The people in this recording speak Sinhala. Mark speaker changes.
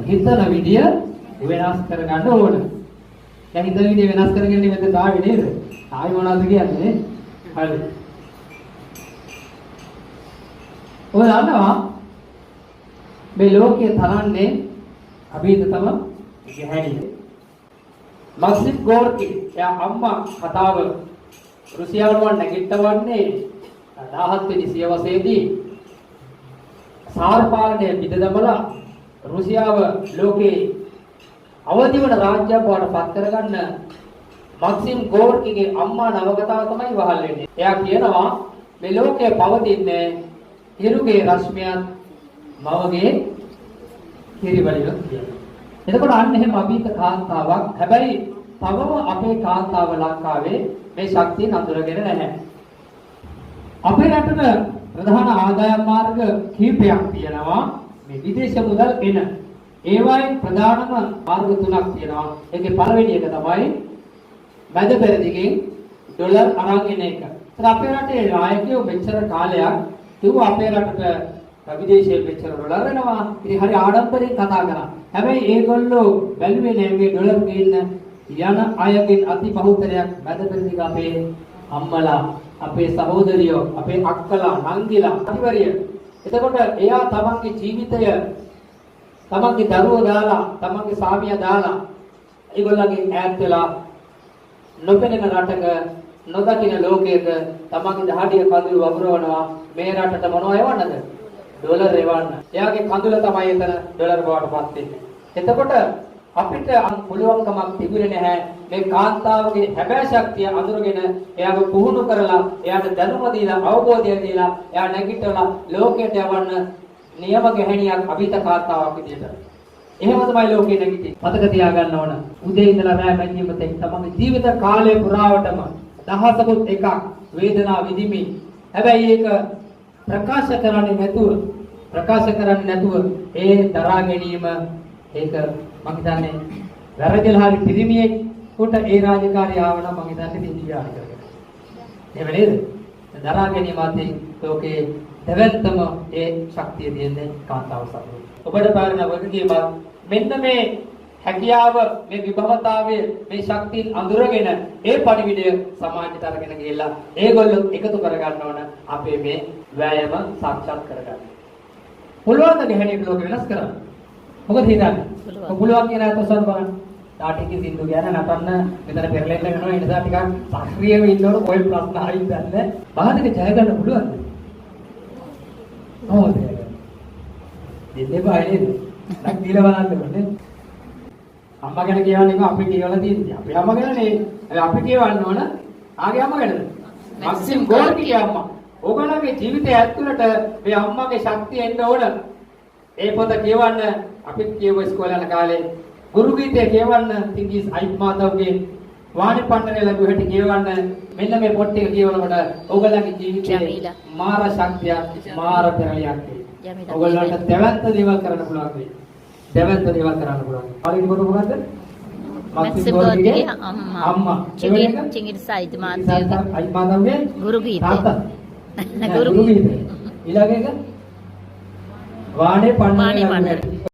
Speaker 1: හිතන විදිය වෙනස් කරගන්න ඕන. දැන් හිතන විදිය වෙනස් කරගෙන මෙතන ආවේ නේද? ආයි මොනවද කියන්නේ? හරි. ඔය දන්නවා මේ ලෝකයේ තරන්නේ අභීතතම ගැහැණිය. මක්සිම් ගෝර්කි එයා අම්මා කතාව රුසියානුවන් නැගිටවන්නේ 17 වෙනි සියවසේදී සාර් පාලනය පිට දමලා රුසියාව ලෝකේ අවදි වන රාජ්‍යයක් බවට පත් කරගන්න මක්සිම් ගෝර්කිගේ අම්මා නවකතාව තමයි වහල් වෙන්නේ. එයා කියනවා මේ ලෝකයේ පවතින්නේ හිරුගේ රශ්මියත් මවගේ කිරිවලියක් කියලා. එතකොට අන්න එහෙම අභීත කාන්තාවක්. හැබැයි තවම අපේ කාන්තාව ලංකාවේ මේ ශක්තිය නඳුරගෙන නැහැ. අපේ රටට ප්‍රධාන ආදායම් මාර්ග කිහිපයක් තියෙනවා මේ විදේශ මුදල් එන. ඒවායින් ප්‍රධානම මාර්ග තුනක් තියෙනවා. ඒකේ පළවෙනි එක තමයි මැද පෙරදිගෙන් ඩොලර් අරන් එන එක. ඒත් අපේ රටේ නායකයෝ මෙච්චර කාලයක් කිව්වා අපේ රටට විදේශයේ මෙච්චර ඩොලර් වෙනවා. ඉතින් හරි ආඩම්බරෙන් කතා කරා. හැබැයි ඒගොල්ලෝ බැලුවේ නෑ මේ ඩොලර් ගේන්න යන අයගෙන් අති බහුතරයක් මැද පෙරදිග අපේ අම්මලා, අපේ සහෝදරියෝ, අපේ අක්කලා, නංගිලා, අතිවරිය. එතකොට එයා තමන්ගේ ජීවිතය, තමන්ගේ දරුවෝ දාලා, තමන්ගේ සාමියා දාලා ඒගොල්ලන්ගෙන් ඈත් වෙලා නොපෙනෙන රටක, නොදකින ලෝකයක තමන්ගේ දහඩිය කඳුළු වගුරවනවා. මේ රටට මොනව එවන්නද? ඩොලර් එවන්න. එයාගේ කඳුල තමයි එතන ඩොලර් බවට පත් වෙන්නේ. එතකොට අපිට පුළුවන්කමක් තිබුණේ නැහැ මේ කාන්තාවගේ හැබෑ ශක්තිය අඳුරගෙන එයාව පුහුණු කරලා, එයාට දැනුම දීලා, අවබෝධය දීලා, එයා නැගිටලා ලෝකයට යවන්න නියම ගැහණියක් අභිත කාන්තාවක් විදියට. එහෙම තමයි ලෝකේ නැගිටින්නේ. මතක තියාගන්න ඕන. උදේ ඉඳලා රැ මැදියම තෙක් තමන්ගේ ජීවිත කාලය පුරාවටම දහසකුත් එකක් වේදනාව විඳිමින්. හැබැයි ඒක ප්‍රකාශ කරන්නේ නැතුව ඒ දරා ගැනීම ඒක මම හිතන්නේ වැරදිලා හරි පිරිමියෙකුට ඒ රාජකාරිය ආව නම් මම හිතන්නේ දිවියාන කරගෙන. එහෙම නේද? දරා ගැනීම අතේ ලෝකේ දෙවැත්තම ඒ ශක්තිය දෙන්නේ කාන්තාව සතුයි. ඔබට පාරන වගකීමක් මෙන්න මේ හැකියාව, මේ විභවතාවය, මේ ශක්තිය අඳුරගෙන ඒ පරිවිඩය සමාජයට අරගෙන ගියලා ඒගොල්ලෝ එකතු කරගන්න ඕන අපේ මේ වෑයම සාක්ෂාත් කරගන්න. පුළුවන් ද ගැහණියක ලෝක වෙනස් කරන්න? මොකද හිතන්නේ? පුළුවන් කියන අත උසන් බලන්න. තාටිකේ සින්දු ගැන නටන්න මෙතන පෙරලෙන්න වෙනවා. ඒ නිසා ටිකක් සක්‍රියව ඉන්නකොට කොයි ප්‍රශ්න හරි ඉඳන්නේ. බාහිර ජය ගන්න පුළුවන්ද? ඕද? දෙන්නේ බාහිර නක් දීලා බලන්න ඕනේ. අම්මා ගැන කියවන්නේ අපි කියවලා තියෙන්නේ. අපේ අම්මා ගැන නේ. අපි කියවන්න ඕන. ආගේ අම්මා ගැනද? මක්සිම් ගෝර්කිගේ අම්මා. ඕගොල්ලෝගේ ජීවිතය ඇතුළට මේ අම්මාගේ ශක්තිය එන්න ඕන. ඒ පොත කියවන්න අපිත් කියව ඉස්කෝලේ යන කාලේ ගුරු ගීතය කියවන්න තිංගිස් අයිත් මාතවගේ වාණි පණ්ඩරේ ලැබුව හැටි කියවන්න. මෙන්න මේ පොත් ටික කියවනකොට ඕගොල්ලන්ගේ ජීවිතේ මාර ශක්තිය, මාර පෙරලියක්. ඕගොල්ලන්ට දෙවන්ත දේවල් කරන්න පුළුවන් වෙයි. දෙවන්ත දේවල් කරන්න පුළුවන්. පළවෙනි කොට මොකද්ද?
Speaker 2: මක්සිම් ගෝර්කිගේ අම්මා. චිංගිරිස් අයිත් මාතවගේ ගුරු ගීතය.
Speaker 1: ගුරු ගීතය. ඊළඟ එක වාණි පණ්ඩරේ